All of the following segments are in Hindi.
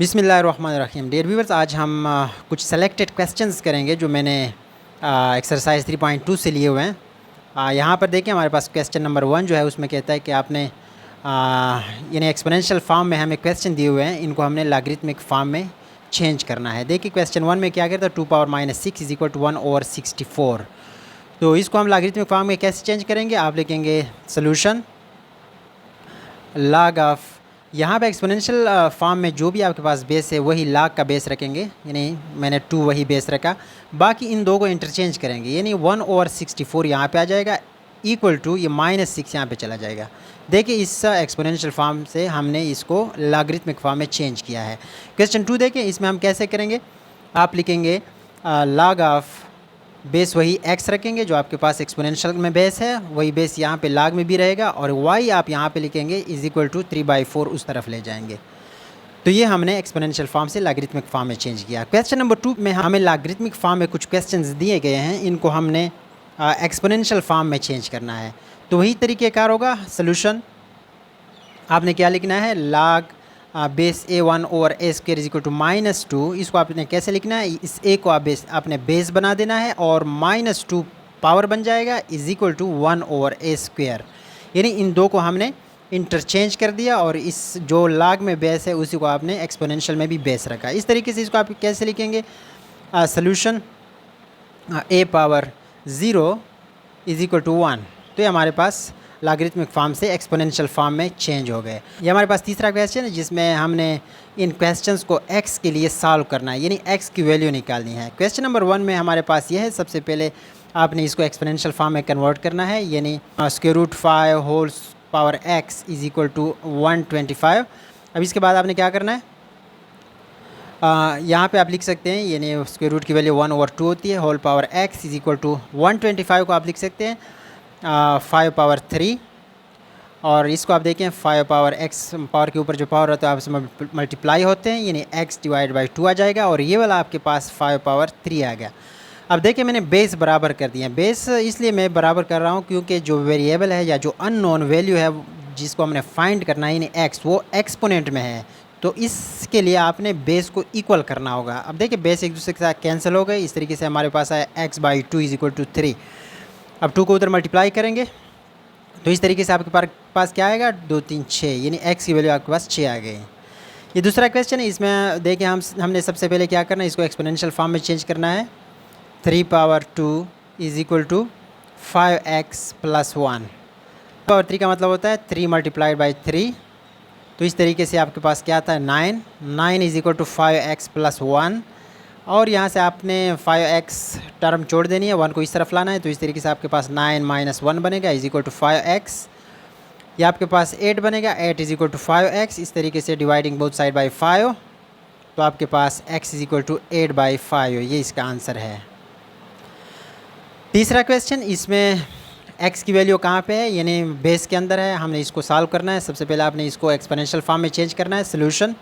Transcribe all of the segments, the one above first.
बिस्मिल्लाहिर्रहमानिर्रहीम। डियर व्यूअर्स, आज हम कुछ सेलेक्टेड क्वेश्चंस करेंगे जो मैंने एक्सरसाइज 3.2 से लिए हुए हैं। यहाँ पर देखिए हमारे पास क्वेश्चन नंबर 1 जो है उसमें कहता है कि आपने यानी एक्सपोनेंशियल फॉर्म में हमें क्वेश्चन दिए हुए हैं, इनको हमने लॉगरिथमिक फॉर्म में चेंज करना है। देखिए क्वेश्चन 1 में क्या कहता है, 2 पावर -6 इज इक्वल टू 1/64। तो इसको हम लॉगरिथमिक फॉर्म में कैसे चेंज करेंगे? आप लिखेंगे सोल्यूशन log ऑफ, यहाँ पे एक्सपोनेंशियल फॉर्म में जो भी आपके पास बेस है वही log का बेस रखेंगे, यानी मैंने 2 वही बेस रखा। बाकी इन दो को इंटरचेंज करेंगे, यानी 1/64 यहाँ पे आ जाएगा, इक्वल टू ये -6 यहाँ पे चला जाएगा। देखिए इस एक्सपोनेंशियल फॉर्म से हमने इसको लॉगरिथमिक फॉर्म में चेंज किया है। क्वेश्चन 2 देखिए, इसमें हम कैसे करेंगे? आप लिखेंगे log ऑफ, बेस वही x रखेंगे जो आपके पास एक्सपोनेंशियल में बेस है, वही बेस यहाँ पे log में भी रहेगा, और y आप यहाँ पे लिखेंगे इज इक्वल टू 3/4 उस तरफ ले जाएंगे। तो ये हमने एक्सपोनेंशियल फॉर्म से लॉगरिथमिक फॉर्म में चेंज किया। क्वेश्चन नंबर 2 में हमें लॉगरिथमिक फॉर्म में कुछ क्वेश्चंस दिए गए हैं, इनको हमने एक्सपोनेंशियल फॉर्म में चेंज करना है। तो वही तरीक़ेकार होगा। सोल्यूशन आपने क्या लिखना है, log base a1/a² is equal to -2। इसको आपने कैसे लिखना है? इस a को आप आपने बेस बना देना है और -2 पावर बन जाएगा इज इक्वल टू 1/a²। यानी इन दो को हमने इंटरचेंज कर दिया और इस जो log में बेस है उसी को आपने एक्सपोनेंशियल में भी बेस रखा। इस तरीके से इसको आप कैसे लिखेंगे? Solution a⁻0 is equal to 1। तो ये हमारे पास लॉगरिथमिक फॉर्म से एक्सपोनेंशियल फॉर्म में चेंज हो गए। ये हमारे पास तीसरा क्वेश्चन है जिसमें हमने इन क्वेश्चंस को x के लिए सॉल्व करना है, यानी x की वैल्यू निकालनी है। क्वेश्चन नंबर 1 में हमारे पास ये है, सबसे पहले आपने इसको एक्सपोनेंशियल फॉर्म में कन्वर्ट करना है, यानी √5 whole power x is equal to 125। अब इसके बाद आपने क्या करना है? यहाँ पे आप लिख सकते हैं, यानी उसके रूट की वैल्यू 1/2 होती है, whole power x is equal to 125 को आप लिख सकते हैं 5/3, और इसको आप देखें 5/x पावर के ऊपर जो पावर होता है आपसे मल्टीप्लाई होते हैं, यानी x/2 आ जाएगा, और ये वाला आपके पास 5/3 आ गया। अब देखिए मैंने बेस बराबर कर दिए हैं। बेस इसलिए मैं बराबर कर रहा हूँ क्योंकि जो वेरिएबल है या जो अननोन वैल्यू है जिसको हमने फाइंड करना है, यानी x, वो एक्सपोनेंट में है, तो इसके लिए आपने बेस को इक्वल करना होगा। अब देखिए बेस एक दूसरे के साथ कैंसिल हो गए, इस तरीके से हमारे पास आया x/2 इज इक्वल टू 3। अब 2 को उधर मल्टीप्लाई करेंगे तो इस तरीके से आपके पास क्या आएगा, 2 3 6, यानी x की वैल्यू आपके पास 6 आ गई। ये दूसरा क्वेश्चन है, इसमें देखिए हमने सबसे पहले क्या करना है, इसको एक्सपोनेंशियल फॉर्म में चेंज करना है। 3/2 इज इक्वल टू 5x + 1। 3 का मतलब होता है 3 × 3। तो इस तरीके से आपके पास क्या आता है, 9 इज इक्वल टू 5x + 1, और यहाँ से आपने 5x टर्म छोड़ देनी है, 1 को इस तरफ लाना है, तो इस तरीके से आपके पास 9 - 1 बनेगा इज इक्वल टू 5x। या आपके पास 8 बनेगा, 8 इज इक्वल टू 5x। इस तरीके से डिवाइडिंग बोथ साइड बाय 5, तो आपके पास x इज इक्वल टू 8/5, ये इसका आंसर है। तीसरा क्वेश्चन, इसमें x की वैल्यू कहाँ पे है, यानी बेस के अंदर है, हमने इसको सॉल्व करना है। सबसे पहले आपने इसको एक्सपोनेंशियल फॉर्म में चेंज करना है। Solution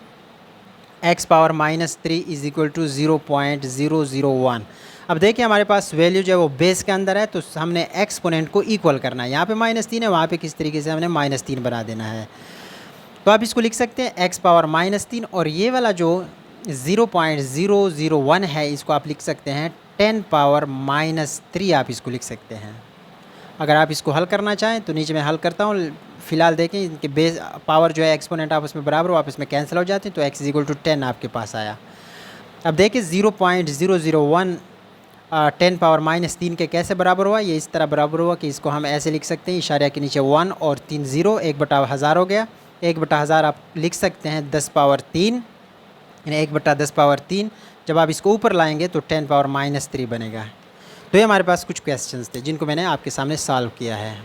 x⁻³ is equal to 0.001। अब देखिए हमारे पास वैल्यू जो है वो बेस के अंदर है, तो हमने एक्सपोनेंट को इक्वल करना है। यहाँ पे -3 है, वहाँ पे किस तरीके से हमने -3 बना देना है। तो आप इसको लिख सकते हैं x⁻³ और ये वाला जो 0.001 है इसको आप लिख सकते हैं 10⁻³ आप इसको लिख सकते हैं। अगर आप इसको हल करना चाहें तो नीचे मैं हल करता हूँ। फ़िलहाल देखें इनके बेस पावर जो है एक्सपोनेंट आपस में बराबर हो, आपस में कैंसिल हो जाते हैं, तो x इज इक्वल टू 10 आपके पास आया। अब देखिए 0.001 10⁻³ के कैसे बराबर हुआ? ये इस तरह बराबर हुआ कि इसको हम ऐसे लिख सकते हैं, इशारे के नीचे 1 और 3 0, 1/1000 हो गया। 1/1000 आप लिख सकते हैं 10⁻3, यानी 1/10⁻3। जब आप इसको ऊपर लाएंगे तो 10⁻³ बनेगा। तो ये हमारे पास कुछ क्वेश्चंस थे जिनको मैंने आपके सामने सॉल्व किया है।